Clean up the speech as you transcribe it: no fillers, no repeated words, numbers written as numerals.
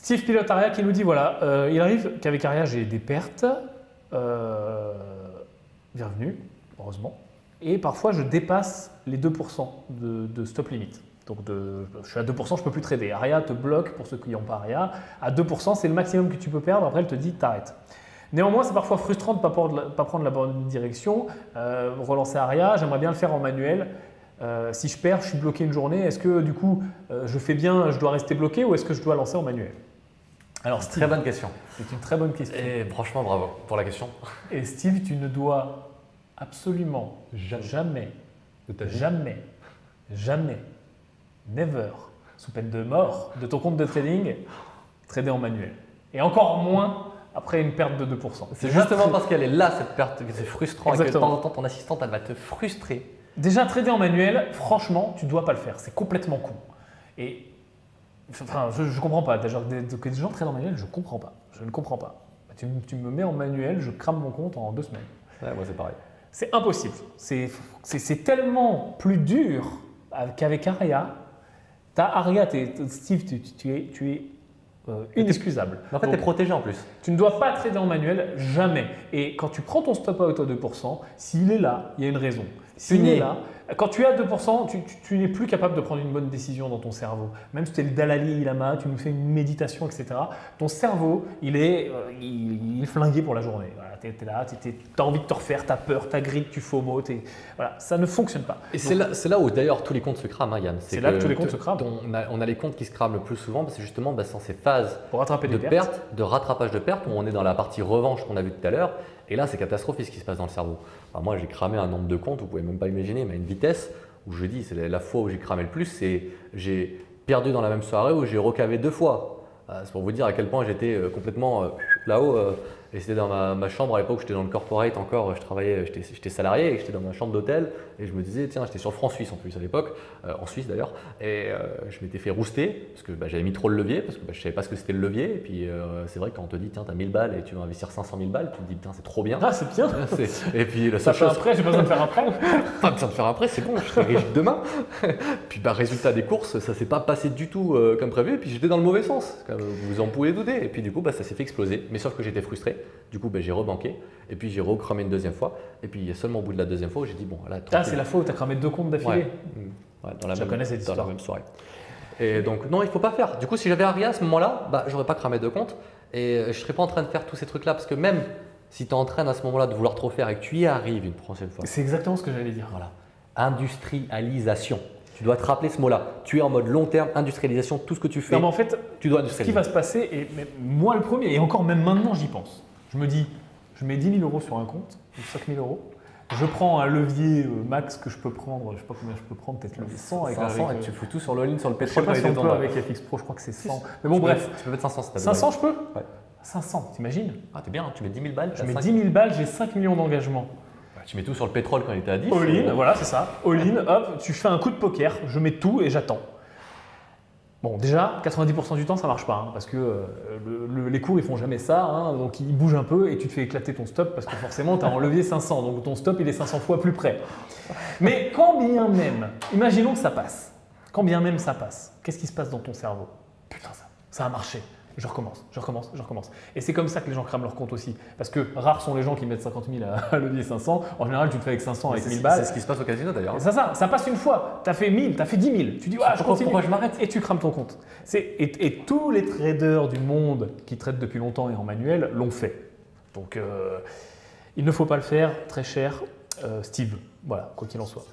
Steve pilote Aria qui nous dit voilà, il arrive qu'avec Aria j'ai des pertes, bienvenue, heureusement, et parfois je dépasse les 2% de stop limit. Donc je suis à 2%, je ne peux plus trader. Aria te bloque pour ceux qui n'ont pas Aria. À 2%, c'est le maximum que tu peux perdre. Après, elle te dit t'arrêtes. Néanmoins, c'est parfois frustrant de ne pas prendre la bonne direction. Relancer Aria, j'aimerais bien le faire en manuel. Si je perds, je suis bloqué une journée. Est-ce que du coup, je fais bien, je dois rester bloqué ou est-ce que je dois lancer en manuel? Alors, Steve, très bonne question. C'est une très bonne question. Et franchement, bravo pour la question. Et Steve, tu ne dois absolument jamais, never, sous peine de mort de ton compte de trading, trader en manuel. Et encore moins après une perte de 2%. C'est justement parce qu'elle est là, cette perte, que c'est frustrant. Et que de temps en temps, ton assistante, elle va te frustrer. Déjà, trader en manuel, franchement, tu ne dois pas le faire. C'est complètement con. Et enfin, je ne comprends pas. Déjà, que des gens tradent en manuel, je ne comprends pas. Je ne comprends pas. Tu me mets en manuel, je crame mon compte en 2 semaines. Ouais, moi, c'est pareil. C'est impossible. C'est tellement plus dur qu'avec Aria. Aria, Steve, tu es inexcusable. En fait, tu es protégé en plus. Tu ne dois pas trader en manuel, jamais. Et quand tu prends ton stop out à 2%, s'il est là, il y a une raison. S'il est là, quand tu es à 2%, tu n'es plus capable de prendre une bonne décision dans ton cerveau. Même si tu es le Dalai Lama, tu nous fais une méditation, etc. Ton cerveau, il est flingué pour la journée. Voilà, tu es là, tu as envie de te refaire, tu as peur, tu as grille, tu FOMO. Voilà, ça ne fonctionne pas. Et c'est là où d'ailleurs tous les comptes se crament, hein, Yann. C'est là que tous les comptes se crament. On a les comptes qui se crament le plus souvent, c'est justement dans ces phases pour rattraper de rattrapage de pertes, où on est dans la partie revanche qu'on a vu tout à l'heure. Et là, c'est catastrophique ce qui se passe dans le cerveau. Enfin, moi, j'ai cramé un nombre de comptes, vous pouvez même pas imaginer, mais à une vitesse où je dis, c'est la fois où j'ai cramé le plus, c'est j'ai perdu dans la même soirée où j'ai recavé 2 fois. C'est pour vous dire à quel point j'étais complètement là-haut. Et c'était dans ma chambre à l'époque, j'étais dans le corporate encore, je travaillais, j'étais salarié et j'étais dans ma chambre d'hôtel et je me disais, tiens, j'étais sur France-Suisse en plus à l'époque, en Suisse d'ailleurs, et je m'étais fait rouster parce que j'avais mis trop le levier, parce que je ne savais pas ce que c'était le levier. Et puis c'est vrai que quand on te dit, tiens, tu as 1000 balles et tu vas investir 500 000 balles, tu te dis, putain, c'est trop bien. Ah, c'est bien. Et puis la ça seule fait un prêt, j'ai pas besoin de faire un prêt. Pas besoin de faire un prêt, c'est bon, je serai riche demain. Puis résultat des courses, ça ne s'est pas passé du tout comme prévu, et puis j'étais dans le mauvais sens, comme vous en pouvez douter. Et puis du coup, ça s'est fait exploser, mais sauf que j'étais frustré. Du coup, j'ai rebanqué et puis j'ai recramé une deuxième fois. Et puis seulement au bout de la deuxième fois où j'ai dit bon, là. C'est la fois où tu as cramé 2 comptes d'affilée. Ouais, dans la même soirée. Et donc non, il ne faut pas faire. Du coup, si j'avais Aria à ce moment-là, j'aurais pas cramé 2 comptes et je ne serais pas en train de faire tous ces trucs-là, parce que même si tu es en train à ce moment-là de vouloir trop faire et que tu y arrives une prochaine fois. C'est exactement ce que j'allais dire. Voilà. Industrialisation. Tu dois te rappeler ce mot-là. Tu es en mode long terme, industrialisation, tout ce que tu fais. Non, mais en fait, tu dois ce qui va se passer, et moi le premier, et encore même maintenant j'y pense. Je me dis, je mets 10 000 € sur un compte, ou 5 000 €. Je prends un levier max que je peux prendre, je ne sais pas combien je peux prendre, peut-être levier 100 avec 500 et tu fous tout sur l'all-in sur le pétrole. Je ne sais pas si on peut avec FX Pro, je crois que c'est 100. Mais bon, bref. Tu peux mettre 500 si tu as 500, je peux? Ouais. 500, t'imagines? Ah, t'es bien, tu mets 10 000 balles. Je mets 10 000 balles, j'ai 5 millions d'engagement. Tu mets tout sur le pétrole quand il était à 10. All-in, voilà, c'est ça. All-in, hop, tu fais un coup de poker, je mets tout et j'attends. Bon, déjà, 90% du temps, ça ne marche pas, hein, parce que les cours, ils font jamais ça, hein, donc ils bougent un peu et tu te fais éclater ton stop parce que forcément, tu as en levier 500, donc ton stop, il est 500 fois plus près. Mais quand bien même, imaginons que ça passe, quand bien même ça passe, qu'est-ce qui se passe dans ton cerveau? Putain, ça a marché. Je recommence. Et c'est comme ça que les gens crament leur compte aussi. Parce que rares sont les gens qui mettent 50 000 à levier 500. En général, tu te fais avec 500, avec 1000 balles. C'est ce qui se passe au casino d'ailleurs. Ça passe une fois. Tu as fait 1000, tu as fait 10 000. Tu dis, je continue. Pourquoi je m'arrête? Et tu crames ton compte. Et tous les traders du monde qui traitent depuis longtemps et en manuel l'ont fait. Donc, il ne faut pas le faire. Très cher, Steve. Voilà, quoi qu'il en soit.